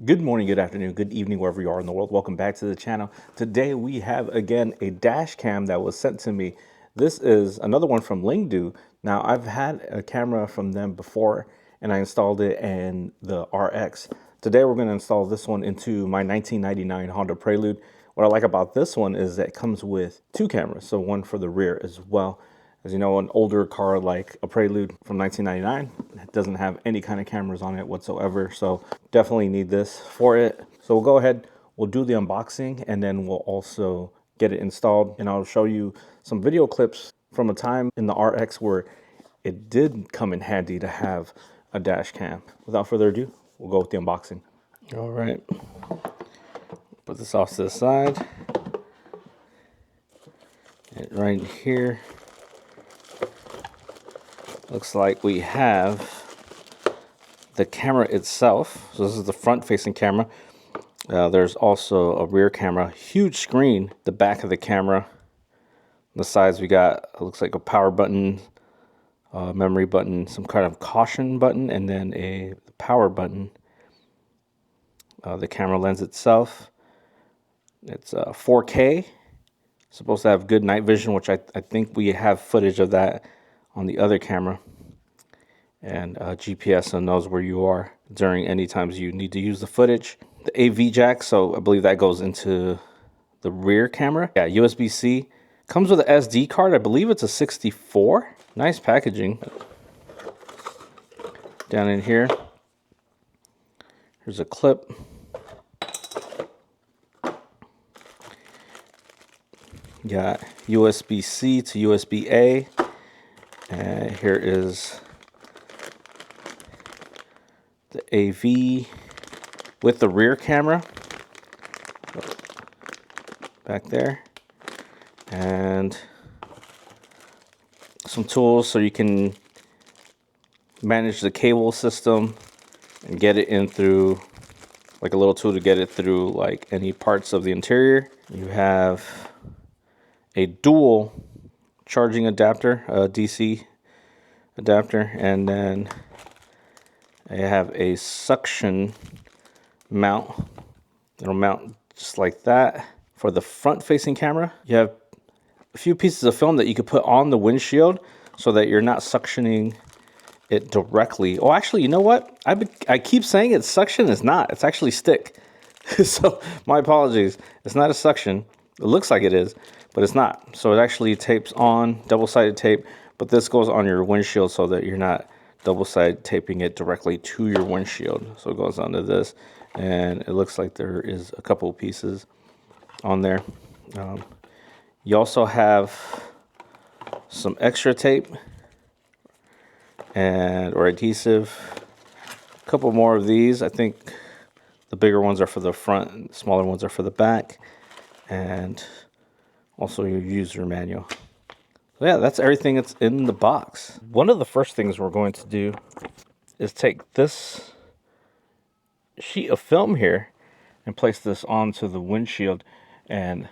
Good morning, good afternoon, good evening, wherever you are in the world. Welcome back to the channel. Today we have again a dash cam that was sent to me. This is another one from Lingdu. Now I've had a camera from them before and I installed it in the RX. Today we're going to install this one into my 1999 Honda Prelude. What I like about this one is that it comes with two cameras, so one for the rear as well. As you know, an older car like a Prelude from 1999 doesn't have any kind of cameras on it whatsoever, so definitely need this for it. So we'll go ahead, we'll do the unboxing, and then we'll also get it installed, and I'll show you some video clips from a time in the RX where it did come in handy to have a dash cam. Without further ado, we'll go with the unboxing. All right, put this off to the side. And right here, looks like we have the camera itself. So this is the front-facing camera. There's also a rear camera, huge screen. The back of the camera, on the sides we got, it looks like a power button, memory button, some kind of caution button, and then a power button. The camera lens itself, it's 4K. Supposed to have good night vision, which I think we have footage of that on the other camera, and GPS, so knows where you are during any times you need to use the footage. The AV jack, so I believe that goes into the rear camera. Yeah, USB-C. Comes with an SD card. I believe it's a 64. Nice packaging. Down in here, here's a clip. Got USB-C to USB-A. And here is the AV with the rear camera back there, and some tools so you can manage the cable system and get it in through, like a little tool to get it through like any parts of the interior. You have a dual charging adapter, a DC adapter, and then I have a suction mount. It'll mount just like that. For the front-facing camera, you have a few pieces of film that you could put on the windshield so that you're not suctioning it directly. Oh, actually, you know what? I keep saying it's suction. It's not. It's actually stick. So my apologies. It's not a suction. It looks like it is, but it's not. So it actually tapes on, double-sided tape, but this goes on your windshield so that you're not double-sided taping it directly to your windshield. So it goes onto this, and it looks like there is a couple pieces on there. You also have some extra tape or adhesive. A couple more of these. I think the bigger ones are for the front, and the smaller ones are for the back, and also your user manual. So yeah, that's everything that's in the box. One of the first things we're going to do is take this sheet of film here and place this onto the windshield. And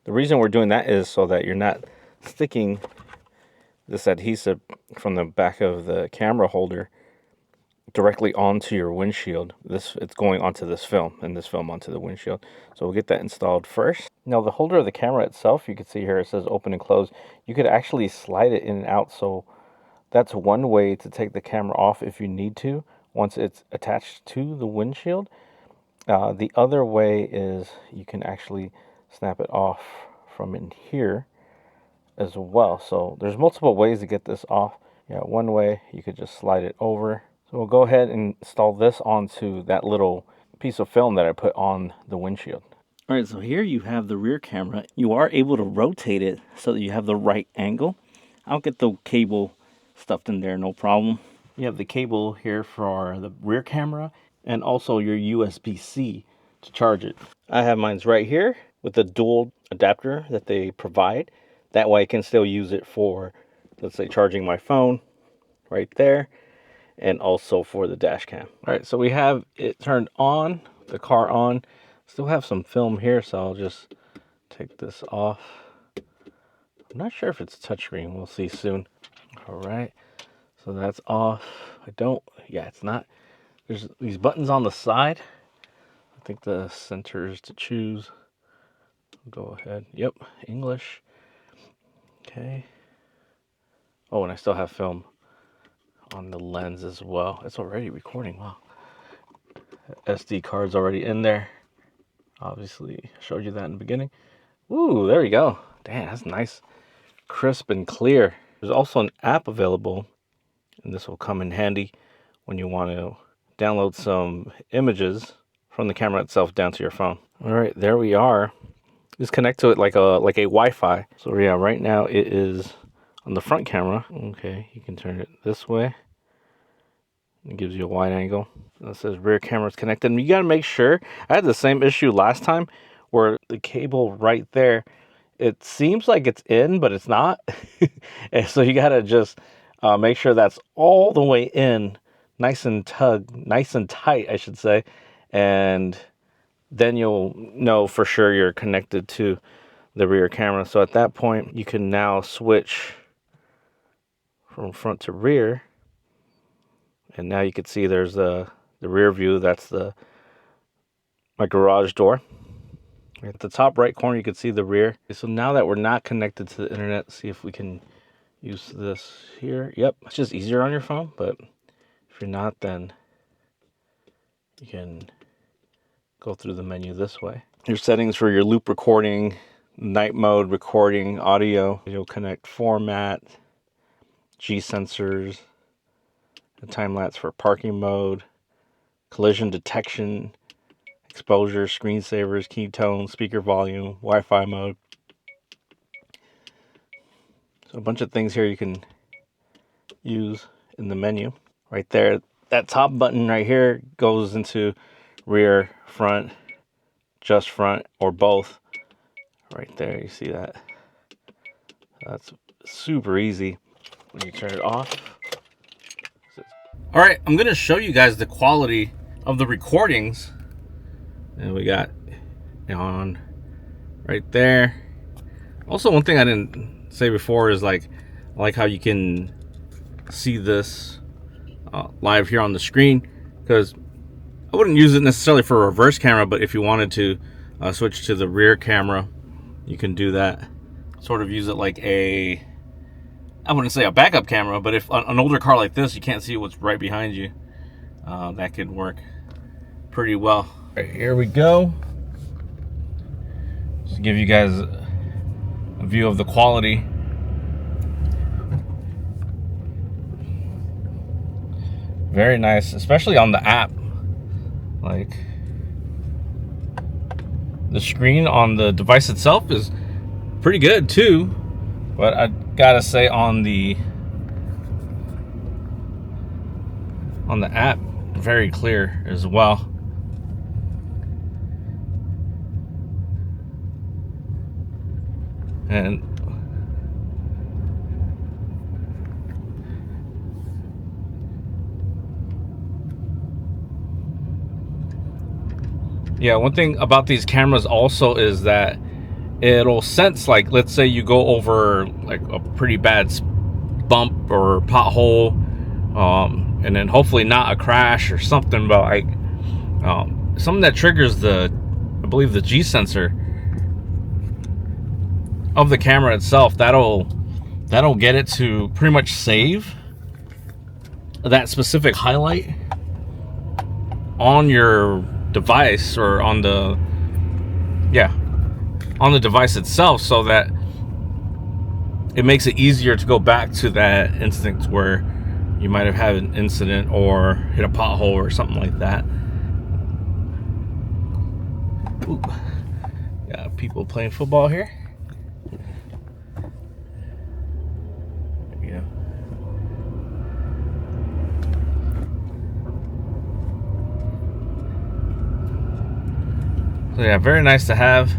the reason we're doing that is so that you're not sticking this adhesive from the back of the camera holder directly onto your windshield. It's going onto this film, and this film onto the windshield. So we'll get that installed first. Now the holder of the camera itself, you can see here it says open and close. You could actually slide it in and out, so that's one way to take the camera off if you need to once it's attached to the windshield. The other way is you can actually snap it off from in here as well. So there's multiple ways to get this off. Yeah, one way you could just slide it over. So we'll go ahead and install this onto that little piece of film that I put on the windshield. All right, so here you have the rear camera. You are able to rotate it so that you have the right angle. I'll get the cable stuffed in there, no problem. You have the cable here for the rear camera and also your USB-C to charge it. I have mine's right here with the dual adapter that they provide. That way I can still use it for, let's say, charging my phone right there, and also for the dash cam. All right, so we have it turned on, the car on. Still have some film here, so I'll just take this off. I'm not sure if it's touchscreen. We'll see soon. All right, so that's off. Yeah, it's not. There's these buttons on the side. I think the center is to choose. Go ahead. Yep, English. Okay. Oh, and I still have film on the lens as well. It's already recording. Wow. SD card's already in there. Obviously, I showed you that in the beginning. Ooh, there we go. Damn, that's nice, crisp and clear. There's also an app available, and this will come in handy when you want to download some images from the camera itself down to your phone. All right, there we are. Just connect to it like a Wi-Fi. So yeah, right now it is on the front camera. Okay, you can turn it this way. It gives you a wide angle. It says rear camera is connected. And you gotta make sure. I had the same issue last time where the cable right there, it seems like it's in, but it's not. And so you gotta just make sure that's all the way in, nice and tight, I should say. And then you'll know for sure you're connected to the rear camera. So at that point, you can now switch from front to rear. And now you can see there's the rear view. That's my garage door. At the top right corner, you can see the rear. So now that we're not connected to the internet, see if we can use this here. Yep, it's just easier on your phone. But if you're not, then you can go through the menu this way. Your settings for your loop recording, night mode recording, audio, video connect format, G sensors, the time lapse for parking mode, collision detection, exposure, screensavers, keytone, speaker volume, Wi-Fi mode. So a bunch of things here you can use in the menu. Right there, that top button right here goes into rear, front, just front, or both. Right there, you see that? That's super easy when you turn it off. All right, I'm gonna show you guys the quality of the recordings. And we got on right there. Also, one thing I didn't say before is I like how you can see this live here on the screen, because I wouldn't use it necessarily for a reverse camera, but if you wanted to switch to the rear camera, you can do that. Sort of use it like I wouldn't say a backup camera, but if an older car like this, you can't see what's right behind you, that could work pretty well. All right, here we go. Just to give you guys a view of the quality. Very nice, especially on the app. Like, the screen on the device itself is pretty good too, but I gotta say on the app, very clear as well. And yeah, one thing about these cameras also is that it'll sense, like, let's say you go over like a pretty bad bump or pothole, and then hopefully not a crash or something, but like something that triggers I believe the G sensor of the camera itself. That'll get it to pretty much save that specific highlight on your device, or on the device itself, so that it makes it easier to go back to that instant where you might have had an incident or hit a pothole or something like that. Ooh. Got people playing football here. There you go. So yeah, very nice to have.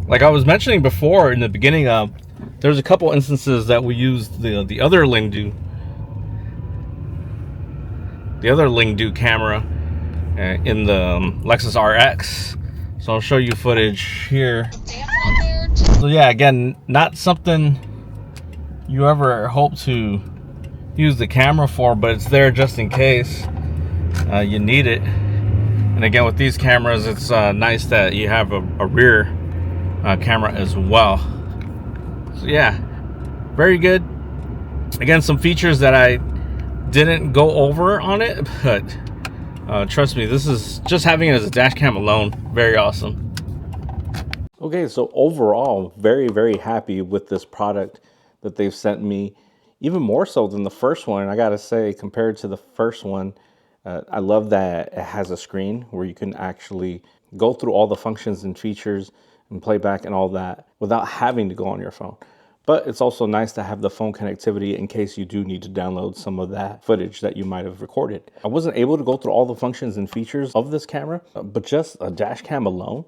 Like I was mentioning before in the beginning, there's a couple instances that we used the other Lingdu camera in the Lexus RX. So I'll show you footage here. So yeah, again, not something you ever hope to use the camera for, but it's there just in case you need it. And again, with these cameras, it's nice that you have a rear camera as well. So yeah, very good. Again, some features that I didn't go over on it, but trust me, this is just having it as a dash cam alone, very awesome. Okay, so overall, very, very happy with this product that they've sent me, even more so than the first one. I gotta say, compared to the first one, I love that it has a screen where you can actually go through all the functions and features and playback and all that without having to go on your phone. But it's also nice to have the phone connectivity in case you do need to download some of that footage that you might have recorded. I wasn't able to go through all the functions and features of this camera, but just a dash cam alone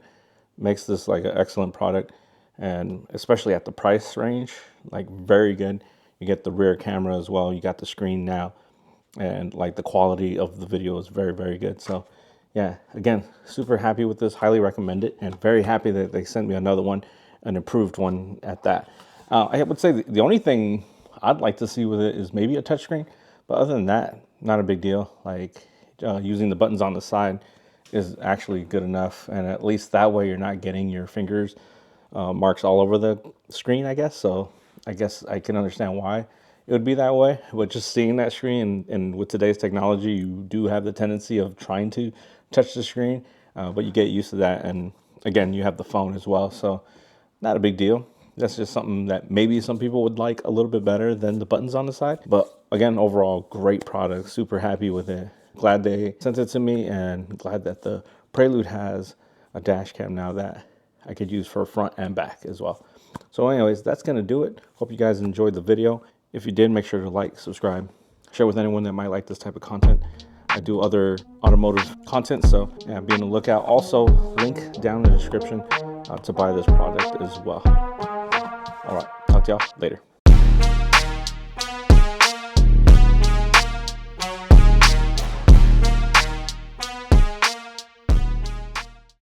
makes this like an excellent product, and especially at the price range, like very good. You get the rear camera as well, you got the screen now, and like the quality of the video is very, very good. So yeah, again, super happy with this, highly recommend it, and very happy that they sent me another one, an improved one at that. I would say the only thing I'd like to see with it is maybe a touchscreen, but other than that, not a big deal. Like using the buttons on the side is actually good enough, and at least that way you're not getting your fingers marks all over the screen, I guess. So I guess I can understand why it would be that way, but just seeing that screen, and with today's technology, you do have the tendency of trying to touch the screen, but you get used to that, and again, you have the phone as well, so not a big deal. That's just something that maybe some people would like a little bit better than the buttons on the side. But again, overall, great product. Super happy with it. Glad they sent it to me, and glad that the Prelude has a dash cam now that I could use for front and back as well. So anyways, that's going to do it. Hope you guys enjoyed the video. If you did, make sure to like, subscribe, share with anyone that might like this type of content. I do other automotive content, so yeah, be on the lookout. Also, link down in the description to buy this product as well. All right, talk to y'all later.